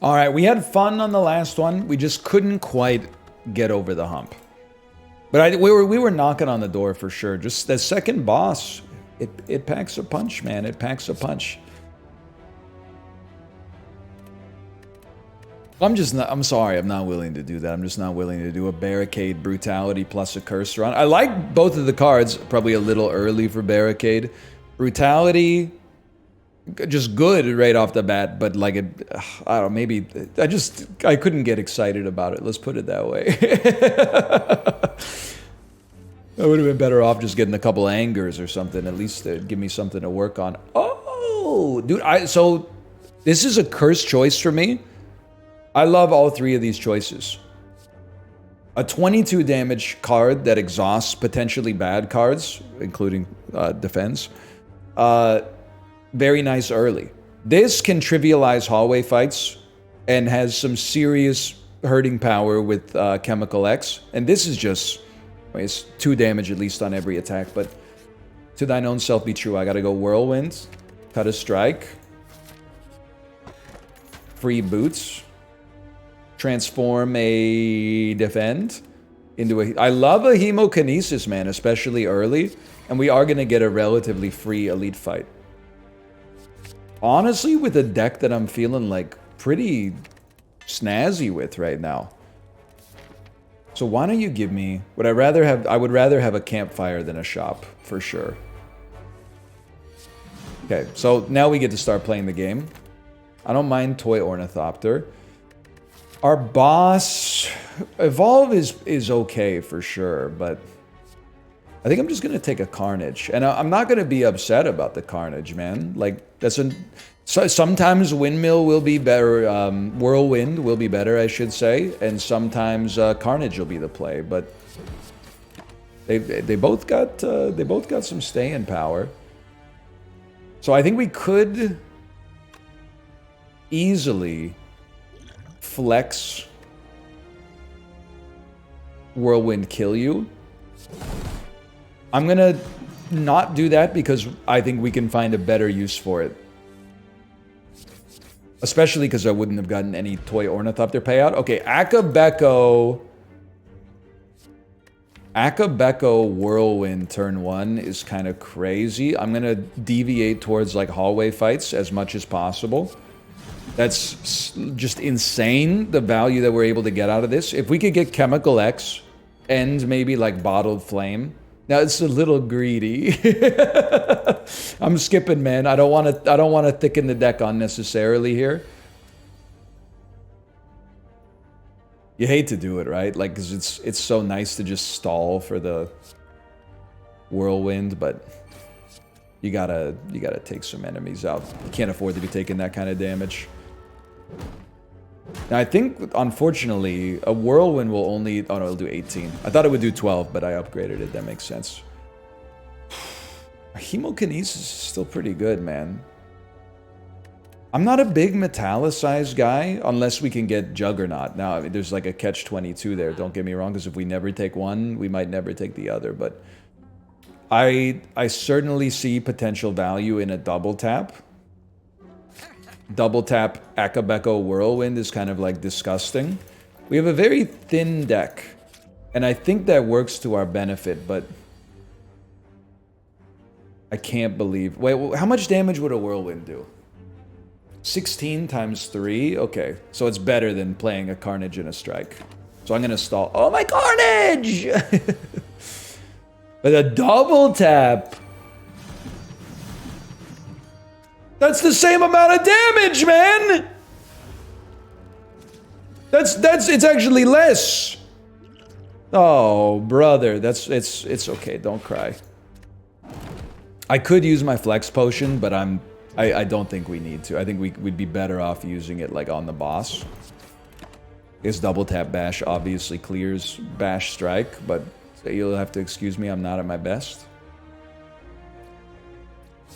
All right, we had fun on the last one. We just couldn't quite get over the hump. But we were knocking on the door for sure. Just the second boss, it packs a punch, man. It packs a punch. I'm sorry, I'm not willing to do that. I'm just not willing to do a Barricade, Brutality, plus a Curse run. I like both of the cards, probably a little early for Barricade. Brutality, just good right off the bat, but like I don't know, maybe, I couldn't get excited about it. Let's put it that way. I would have been better off just getting a couple angers or something. At least give me something to work on. Oh, dude, so this is a Curse choice for me. I love all three of these choices. A 22 damage card that exhausts potentially bad cards, including defense. Very nice early. This can trivialize hallway fights and has some serious hurting power with Chemical X. And this is just, it's 2 damage at least on every attack, but to thine own self be true. I gotta go Whirlwind, cut a strike, free boots, transform a defend into a... I love a Hemokinesis, man, especially early. And we are going to get a relatively free elite fight. Honestly, with a deck that I'm feeling like pretty snazzy with right now. So why don't you give me... I would rather have a campfire than a shop, for sure. Okay, so now we get to start playing the game. I don't mind Toy Ornithopter. Our boss, Evolve is okay for sure, but I think I'm just gonna take a Carnage, and I'm not gonna be upset about the Carnage, man. Like sometimes Windmill will be better, Whirlwind will be better, I should say, and sometimes Carnage will be the play. But they both got some staying power, so I think we could easily flex Whirlwind kill you. I'm gonna not do that because I think we can find a better use for it. Especially because I wouldn't have gotten any Toy Ornithopter payout. Okay, Akabeko Whirlwind turn 1 is kind of crazy. I'm gonna deviate towards like hallway fights as much as possible. That's just insane, the value that we're able to get out of this. If we could get Chemical X and maybe like Bottled Flame. Now it's a little greedy. I'm skipping, man. I don't want to thicken the deck unnecessarily here. You hate to do it, right? Like, cause it's so nice to just stall for the Whirlwind, but you gotta take some enemies out. You can't afford to be taking that kind of damage. Now, I think, unfortunately, a Whirlwind will only... Oh, no, it'll do 18. I thought it would do 12, but I upgraded it. That makes sense. Hemokinesis is still pretty good, man. I'm not a big Metallicized guy, unless we can get Juggernaut. Now, I mean, there's like a catch-22 there, don't get me wrong, because if we never take one, we might never take the other, but... I certainly see potential value in a double tap. Double tap Akabeko Whirlwind is kind of like disgusting. We have a very thin deck, and I think that works to our benefit, but I can't believe... Wait, how much damage would a Whirlwind do? 16 times 3? Okay, so it's better than playing a Carnage and a Strike. So I'm gonna stall... Oh, my Carnage! But a double tap... That's the same amount of damage, man! It's actually less. Oh, brother, it's okay, don't cry. I could use my Flex Potion, but I don't think we need to. I think we'd be better off using it like on the boss. This double tap bash obviously clears bash strike, but you'll have to excuse me, I'm not at my best.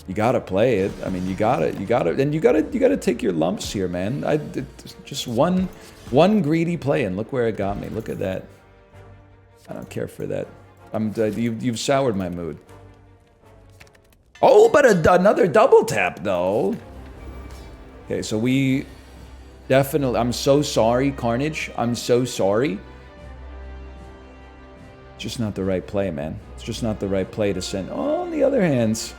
You gotta play it. I mean, you gotta take your lumps here, man. Just one greedy play, and look where it got me. Look at that. I don't care for that. You've soured my mood. Oh, but another double tap though. Okay, so we Definitely. I'm so sorry, Carnage. I'm so sorry. It's just not the right play, man. It's just not the right play to send. Oh, on the other hand,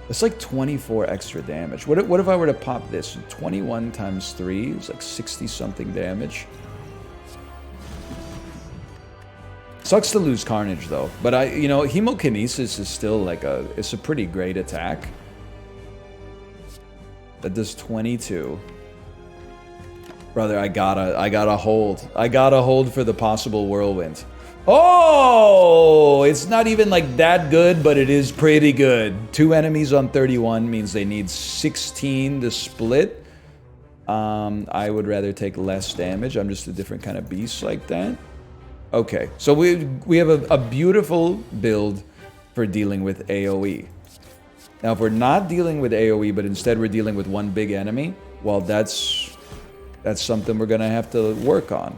it's like 24 extra damage. What if I were to pop this? 21 times 3 is like 60 something damage. Sucks to lose Carnage though, but Hemokinesis is still like it's a pretty great attack. That does 22. Brother, I gotta hold. I gotta hold for the possible whirlwind. Oh, it's not even like that good, but it is pretty good. 2 enemies on 31 means they need 16 to split. I would rather take less damage. I'm just a different kind of beast like that. Okay, so we have a beautiful build for dealing with AoE. Now, if we're not dealing with AoE, but instead we're dealing with one big enemy, well, that's something we're gonna have to work on.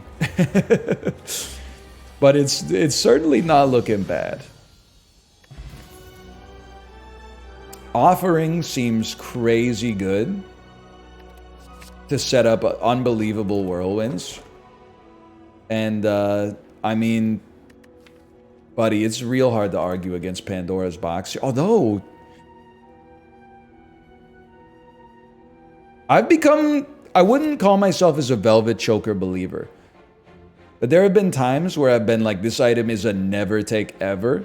But it's certainly not looking bad. Offering seems crazy good to set up unbelievable whirlwinds. And, I mean, buddy, it's real hard to argue against Pandora's box. Although, I wouldn't call myself as a Velvet Choker believer. But there have been times where I've been like, this item is a never take ever.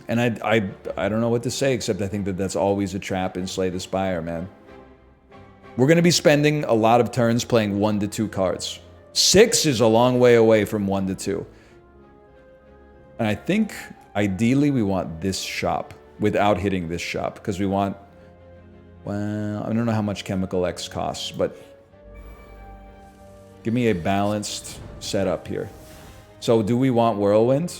And I don't know what to say, except I think that that's always a trap in Slay the Spire, man. We're going to be spending a lot of turns playing 1 to 2 cards. 6 is a long way away from 1 to 2. And I think, ideally, we want this shop without hitting this shop. Because we want... Well, I don't know how much Chemical X costs, but... Give me a balanced setup here. So, do we want Whirlwind?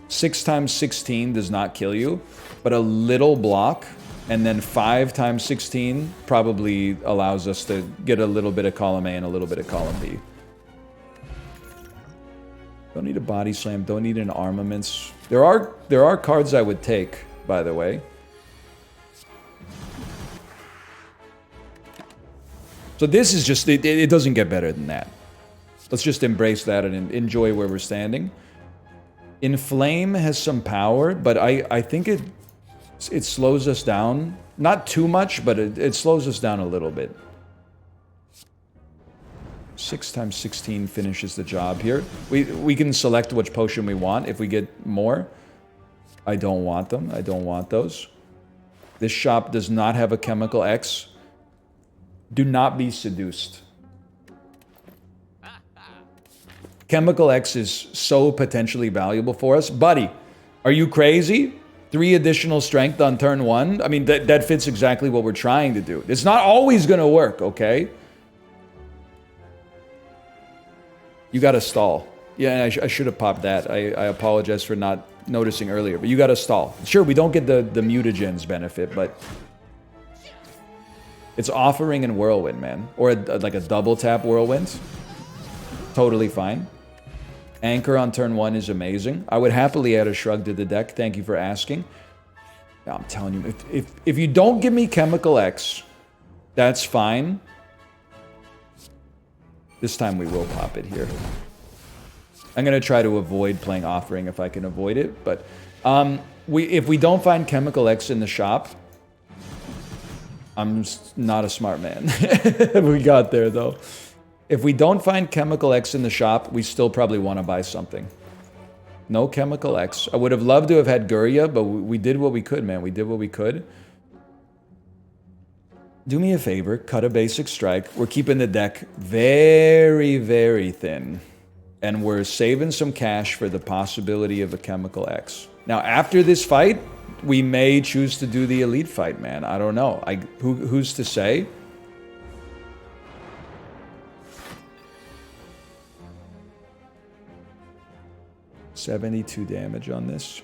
6 times 16 does not kill you, but a little block, and then 5 times 16 probably allows us to get a little bit of column A and a little bit of column B. Don't need a body slam, don't need an armaments. There are cards I would take, by the way. So this is just, it doesn't get better than that. Let's just embrace that and enjoy where we're standing. Inflame has some power, but I think it slows us down. Not too much, but it slows us down a little bit. 6 times 16 finishes the job here. We can select which potion we want if we get more. I don't want them. I don't want those. This shop does not have a Chemical X. Do not be seduced. Chemical X is so potentially valuable for us. Buddy, are you crazy? 3 additional strength on turn 1? I mean, that fits exactly what we're trying to do. It's not always going to work, okay? You got to stall. Yeah, I should have popped that. I apologize for not noticing earlier, but you got to stall. Sure, we don't get the mutagens benefit, but... It's Offering and Whirlwind, man. Or like a double tap Whirlwind. Totally fine. Anchor on turn 1 is amazing. I would happily add a Shrug to the deck. Thank you for asking. Now, I'm telling you, if you don't give me Chemical X, that's fine. This time we will pop it here. I'm going to try to avoid playing Offering if I can avoid it. But if we don't find Chemical X in the shop... I'm not a smart man. We got there, though. If we don't find Chemical X in the shop, we still probably want to buy something. No Chemical X. I would have loved to have had Gurya, but we did what we could, man. We did what we could. Do me a favor. Cut a basic strike. We're keeping the deck very, very thin. And we're saving some cash for the possibility of a Chemical X. Now, after this fight... We may choose to do the elite fight, man. I don't know. Who's to say? $72 damage on this.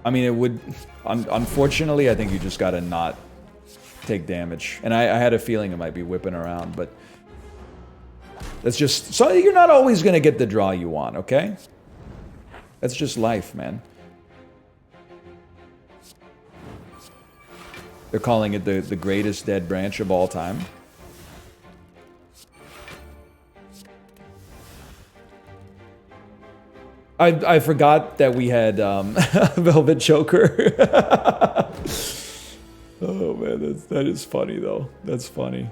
I mean, it would... Unfortunately, I think you just gotta not take damage. And I had a feeling it might be whipping around, but... That's just... So you're not always gonna get the draw you want, okay? That's just life, man. They're calling it the greatest dead branch of all time. I forgot that we had Velvet Choker. Oh man, that is funny though. That's funny.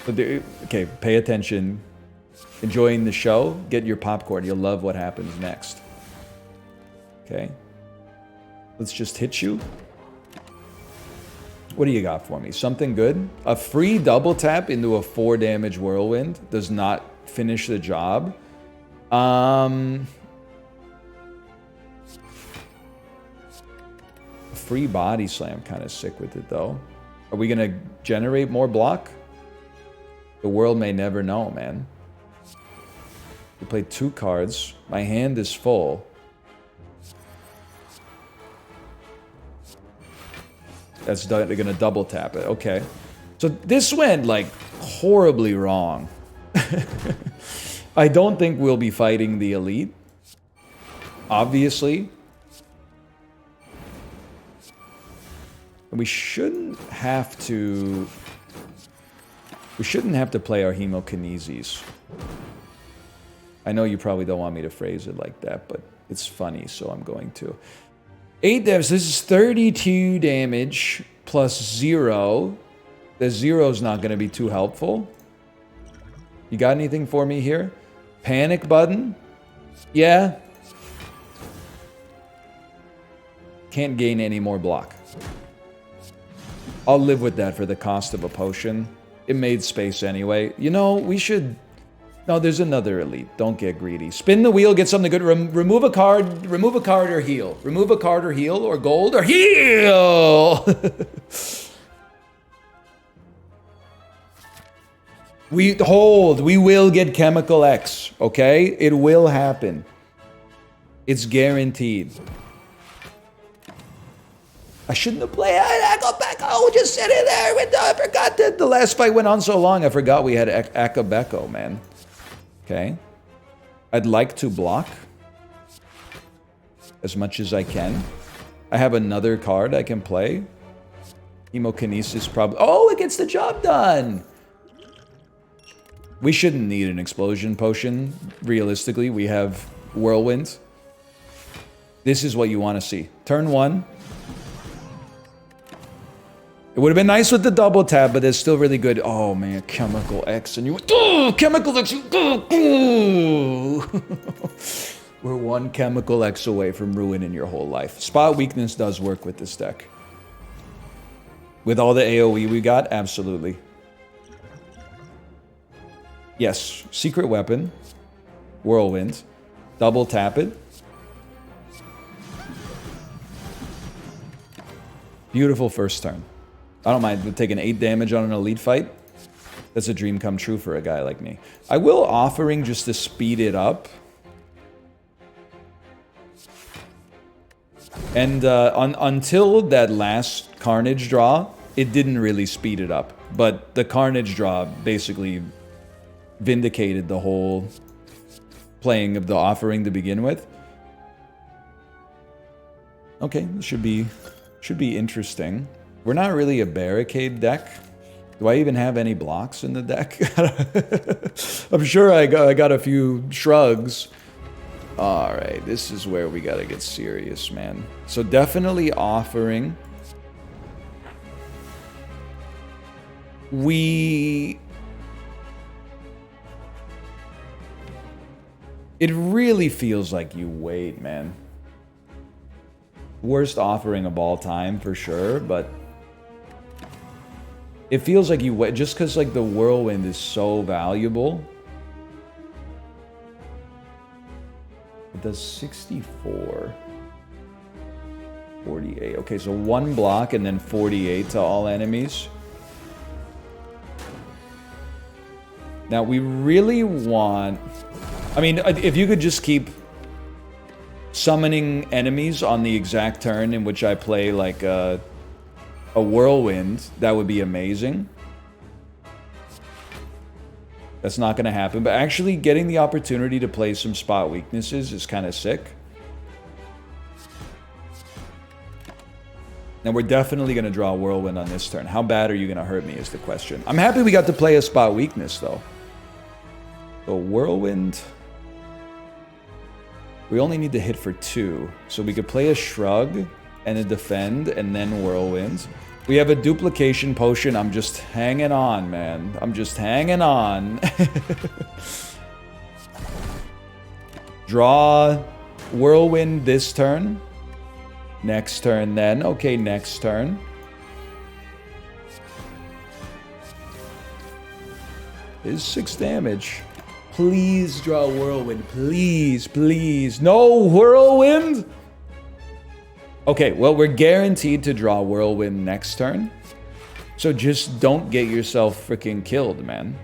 Okay, pay attention. Enjoying the show, get your popcorn. You'll love what happens next. Okay. Let's just hit you. What do you got for me? Something good? A free double tap into a 4 damage whirlwind does not finish the job. Free body slam, kind of sick with it though. Are we gonna generate more block? The world may never know, man. We played 2 cards. My hand is full. That's they're gonna double tap it. Okay. So this went like horribly wrong. I don't think we'll be fighting the elite. Obviously. And we shouldn't have to play our hemokineses. I know you probably don't want me to phrase it like that, but it's funny, so I'm going to. 8 devs, this is 32 damage plus 0. The 0's not going to be too helpful. You got anything for me here? Panic button? Yeah. Can't gain any more block. I'll live with that for the cost of a potion. It made space anyway. You know, we should... No, there's another elite. Don't get greedy. Spin the wheel, get something good. Remove a card or heal. Remove a card or heal, or gold or heal! We will get Chemical X, okay? It will happen. It's guaranteed. I shouldn't have played. I go back. Oh, just sitting there. I forgot that the last fight went on so long. I forgot we had Akabeko, man. Okay. I'd like to block as much as I can. I have another card I can play. Hemokinesis probably... Oh, it gets the job done! We shouldn't need an explosion potion. Realistically, we have Whirlwind. This is what you want to see. Turn 1. It would have been nice with the double tap, but it's still really good. Oh man, Chemical X, and you went, oh, Chemical X, We're 1 Chemical X away from ruining your whole life. Spot weakness does work with this deck. With all the AoE we got, absolutely. Yes, secret weapon, Whirlwind, double tap it. Beautiful first turn. I don't mind taking 8 damage on an elite fight. That's a dream come true for a guy like me. I will offering just to speed it up. And until that last Carnage draw, it didn't really speed it up. But the Carnage draw basically vindicated the whole playing of the offering to begin with. Okay, this should be interesting. We're not really a barricade deck. Do I even have any blocks in the deck? I'm sure I got a few shrugs. Alright, this is where we gotta get serious, man. So definitely offering. It really feels like you wait, man. Worst offering of all time, for sure, but... It feels like you wait, just because like the Whirlwind is so valuable. It does 64. 48. Okay, so 1 block and then 48 to all enemies. Now we really want... I mean, if you could just keep summoning enemies on the exact turn in which I play like a Whirlwind, that would be amazing. That's not going to happen, but actually getting the opportunity to play some spot weaknesses is kind of sick. And we're definitely going to draw Whirlwind on this turn. How bad are you going to hurt me is the question. I'm happy we got to play a spot weakness, though. So Whirlwind... We only need to hit for 2. So we could play a Shrug and a Defend and then Whirlwind. We have a Duplication Potion. I'm just hanging on, man. I'm just hanging on. Draw Whirlwind this turn. Next turn then. Okay, next turn. Is 6 damage. Please draw Whirlwind. Please, please. No Whirlwind? Okay, well, we're guaranteed to draw Whirlwind next turn. So just don't get yourself freaking killed, man.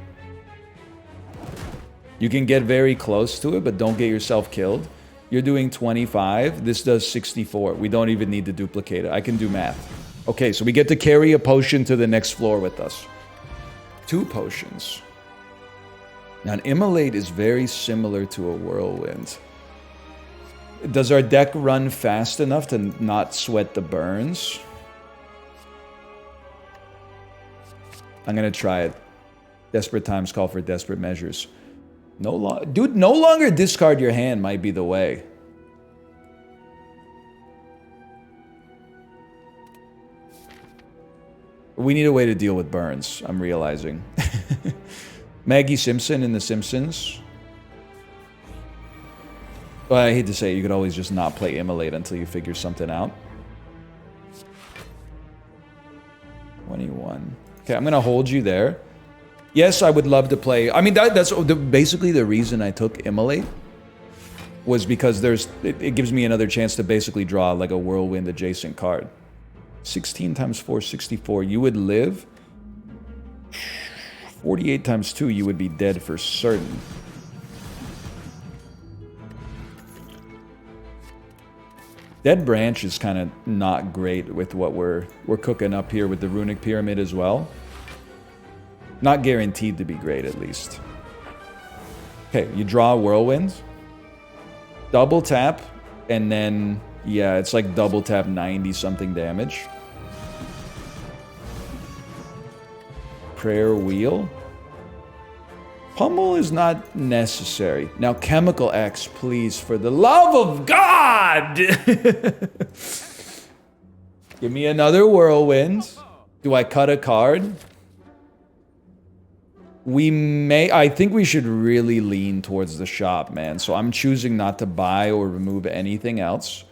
You can get very close to it, but don't get yourself killed. You're doing 25. This does 64. We don't even need to duplicate it. I can do math. Okay, so we get to carry a potion to the next floor with us. 2 potions. Now, an Immolate is very similar to a Whirlwind. Does our deck run fast enough to not sweat the burns? I'm going to try it. Desperate times call for desperate measures. No longer discard your hand might be the way. We need a way to deal with burns, I'm realizing. Maggie Simpson in The Simpsons. Well, I hate to say it, you could always just not play Immolate until you figure something out. 21. Okay, I'm going to hold you there. Yes, I would love to play... I mean, that's basically the reason I took Immolate. Was because it gives me another chance to basically draw like a Whirlwind adjacent card. 16 times 4, 64. You would live. 48 times 2, you would be dead for certain. Dead Branch is kind of not great with what we're cooking up here with the Runic Pyramid as well. Not guaranteed to be great, at least. Okay, you draw a Whirlwind. Double tap, and then, yeah, it's like double tap 90-something damage. Prayer Wheel. Pummel is not necessary. Now, Chemical X, please, for the love of God! Give me another Whirlwind. Do I cut a card? I think we should really lean towards the shop, man. So I'm choosing not to buy or remove anything else.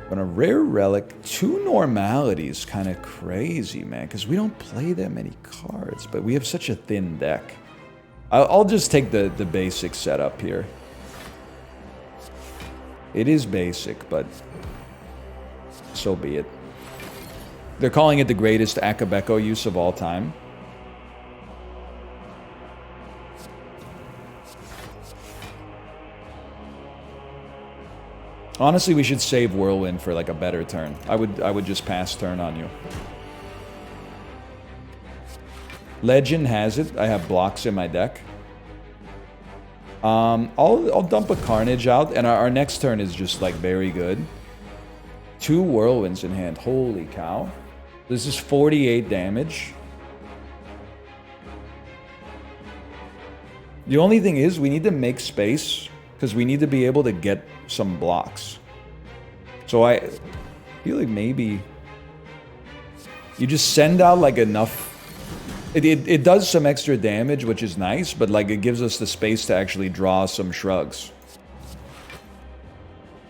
But a rare relic, 2 normalities, kind of crazy, man. Because we don't play that many cards, but we have such a thin deck. I'll just take the basic setup here. It is basic, but so be it. They're calling it the greatest Akabeko use of all time. Honestly, we should save Whirlwind for like a better turn. I would just pass turn on you. Legend has it. I have blocks in my deck. I'll dump a Carnage out, and our next turn is just like very good. 2 Whirlwinds in hand. Holy cow. This is 48 damage. The only thing is we need to make space because we need to be able to get some blocks. So I feel like maybe you just send out like enough. It does some extra damage, which is nice, but like it gives us the space to actually draw some shrugs.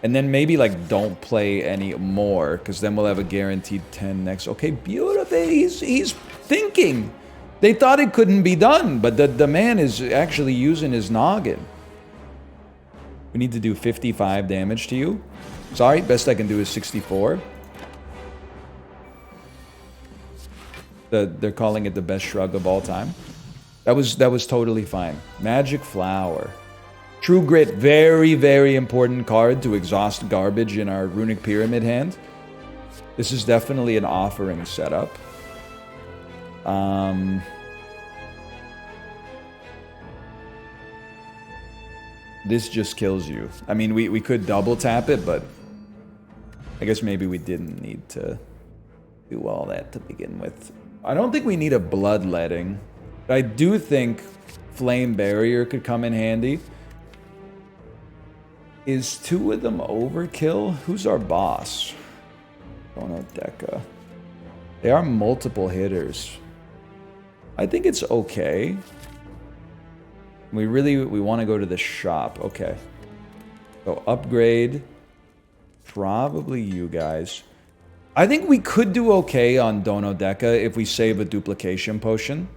And then maybe like don't play any more, because then we'll have a guaranteed 10 next. Okay, beautiful. He's thinking. They thought it couldn't be done, but the man is actually using his noggin. We need to do 55 damage to you. Sorry, best I can do is 64. They're calling it the best shrug of all time. That was totally fine. Magic Flower. True Grit, very, very important card to exhaust garbage in our Runic Pyramid hand. This is definitely an offering setup. This just kills you. I mean, we could double tap it, but I guess maybe we didn't need to do all that to begin with. I don't think we need a bloodletting. But I do think Flame Barrier could come in handy. Is 2 of them overkill? Who's our boss? Donodeka. They are multiple hitters. I think it's okay. We want to go to the shop. Okay. So upgrade. Probably you guys. I think we could do okay on Donodeka if we save a duplication potion.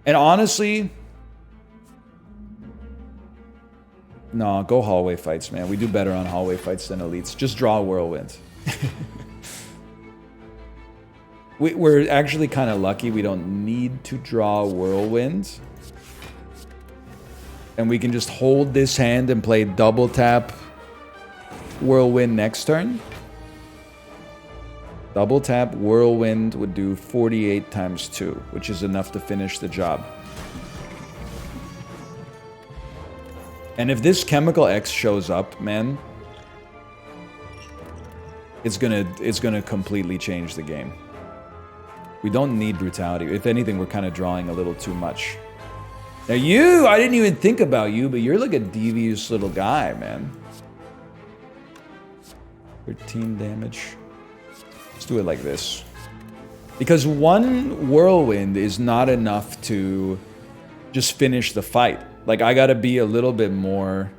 And honestly... No, go hallway fights, man. We do better on hallway fights than elites. Just draw Whirlwind. We're actually kind of lucky we don't need to draw Whirlwind. And we can just hold this hand and play double tap Whirlwind next turn. Double tap Whirlwind would do 48 times 2, which is enough to finish the job. And if this Chemical X shows up, man, it's gonna completely change the game. We don't need brutality. If anything, we're kind of drawing a little too much. Now you, I didn't even think about you, but you're like a devious little guy, man. 13 damage. Let's do it like this. Because one Whirlwind is not enough to just finish the fight. Like, I gotta be a little bit more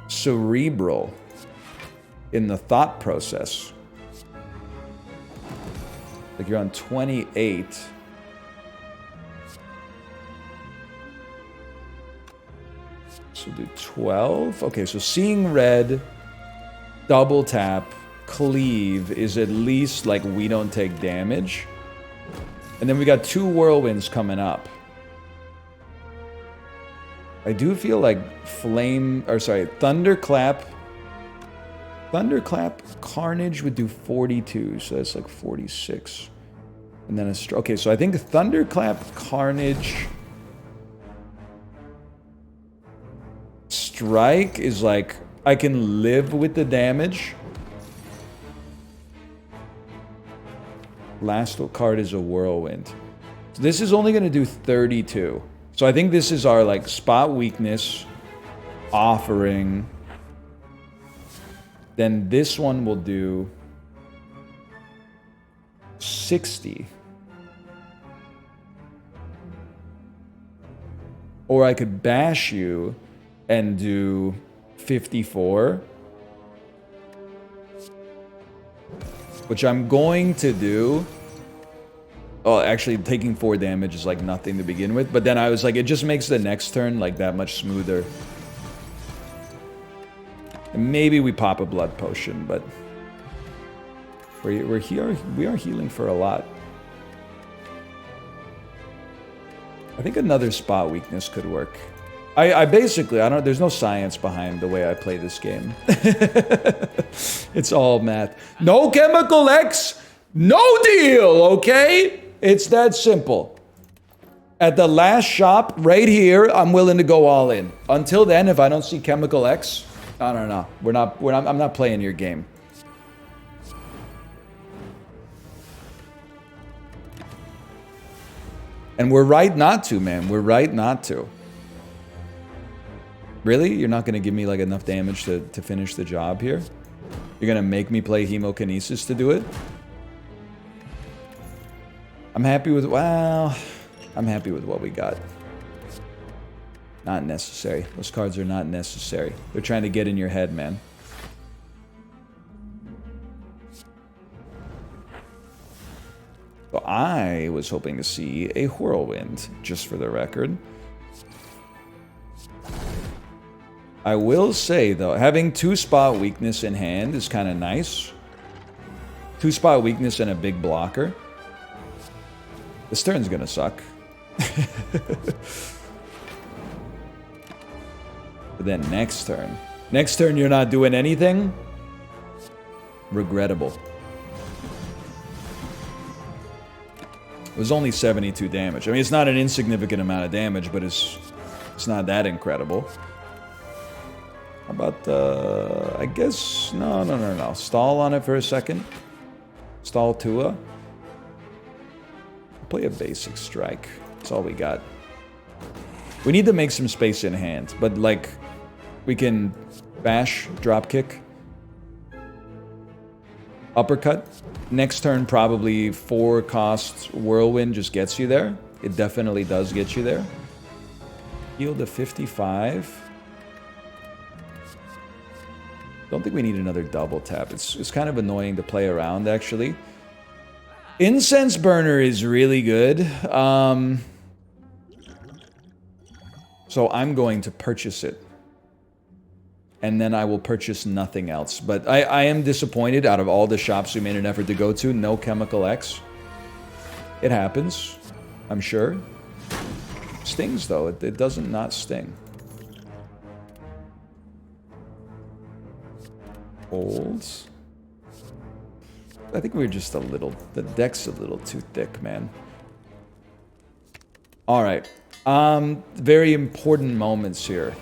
cerebral in the thought process. Like, you're on 28. So do 12. Okay, so seeing red, double tap, cleave is at least like we don't take damage. And then we got 2 Whirlwinds coming up. I do feel like Thunderclap. Thunderclap Carnage would do 42, so that's like 46. And then okay, so I think Thunderclap Carnage Strike is like, I can live with the damage. Last card is a Whirlwind. So this is only going to do 32. So I think this is our like spot weakness offering. Then this one will do 60. Or I could bash you and do 54. Which I'm going to do. Oh, actually, taking 4 damage is like nothing to begin with. But then I was like, it just makes the next turn like that much smoother. And maybe we pop a blood potion, but we're here. We are healing for a lot. I think another spot weakness could work. I basically, I don't, there's no science behind the way I play this game. It's all math. No Chemical X, no deal, okay? It's that simple. At the last shop right here, I'm willing to go all in. Until then, if I don't see Chemical X, I don't know. I'm not playing your game. And we're right not to, man. We're right not to. Really? You're not going to give me like enough damage to finish the job here? You're going to make me play Hemokinesis to do it? I'm happy with, well, I'm happy with what we got. Not necessary. Those cards are not necessary. They're trying to get in your head, man. So I was hoping to see a Whirlwind, just for the record. I will say, though, having 2 spot weakness in hand is kind of nice. 2 spot weakness and a big blocker. This turn's gonna suck. But then next turn. Next turn you're not doing anything? Regrettable. It was only 72 damage. I mean, it's not an insignificant amount of damage, but it's not that incredible. about I guess, no. Stall on it for a second. Stall Tua. Play a basic strike. That's all we got. We need to make some space in hand, but like, we can bash, drop kick, uppercut. Next turn, probably 4 cost Whirlwind just gets you there. It definitely does get you there. Heal to 55. Don't think we need another double tap. It's kind of annoying to play around, actually. Incense Burner is really good. So I'm going to purchase it. And then I will purchase nothing else. But I am disappointed out of all the shops we made an effort to go to. No Chemical X. It happens, I'm sure. Stings, though. It doesn't not sting. Holds. I think we're just a little... The deck's a little too thick, man. Alright. Very important moments here.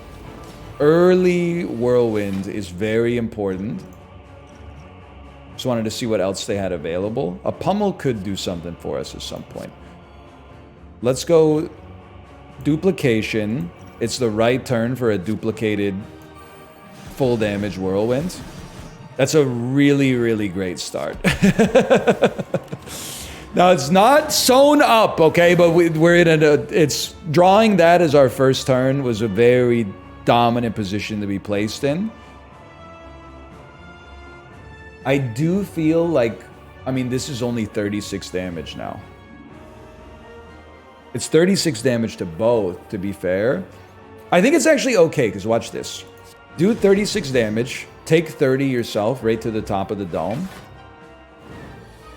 Early Whirlwind is very important. Just wanted to see what else they had available. A Pummel could do something for us at some point. Let's go Duplication. It's the right turn for a duplicated full damage Whirlwind. That's a really, really great start. Now, it's not sewn up, okay? But we're in it's drawing that as our first turn was a very dominant position to be placed in. I do feel like, I mean, this is only 36 damage now. It's 36 damage to both, to be fair. I think it's actually okay, because watch this. Do 36 damage, take 30 yourself right to the top of the dome.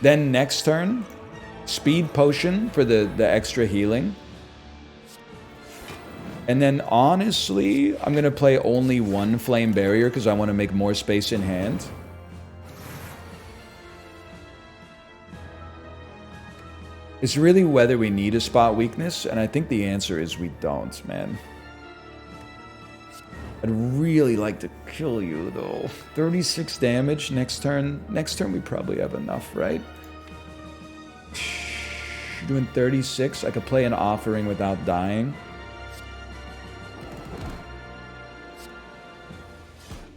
Then next turn, Speed Potion for the extra healing. And then honestly, I'm going to play only 1 Flame Barrier because I want to make more space in hand. It's really whether we need a spot weakness, and I think the answer is we don't, man. I'd really like to kill you, though. 36 damage next turn. Next turn we probably have enough, right? Doing 36. I could play an Offering without dying.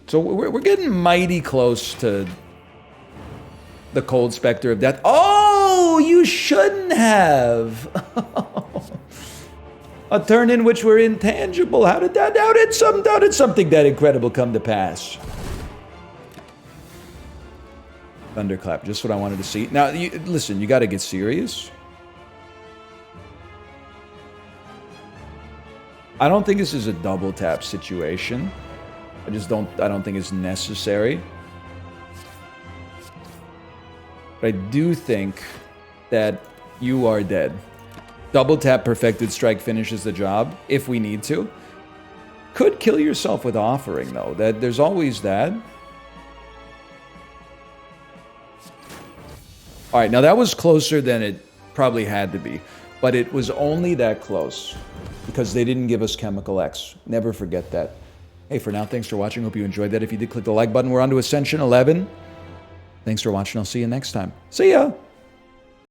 So we're getting mighty close to the Cold Specter of Death. Oh, you shouldn't have. A turn in which we're intangible. How did that? How did something that incredible come to pass? Thunderclap, just what I wanted to see. Now, listen, you got to get serious. I don't think this is a double tap situation. I don't think it's necessary. But I do think that you are dead. Double tap Perfected Strike finishes the job, if we need to. Could kill yourself with Offering, though. There's always that. Alright, now that was closer than it probably had to be. But it was only that close. Because they didn't give us Chemical X. Never forget that. Hey, for now, thanks for watching. Hope you enjoyed that. If you did, click the like button. We're on to Ascension 11. Thanks for watching. I'll see you next time. See ya!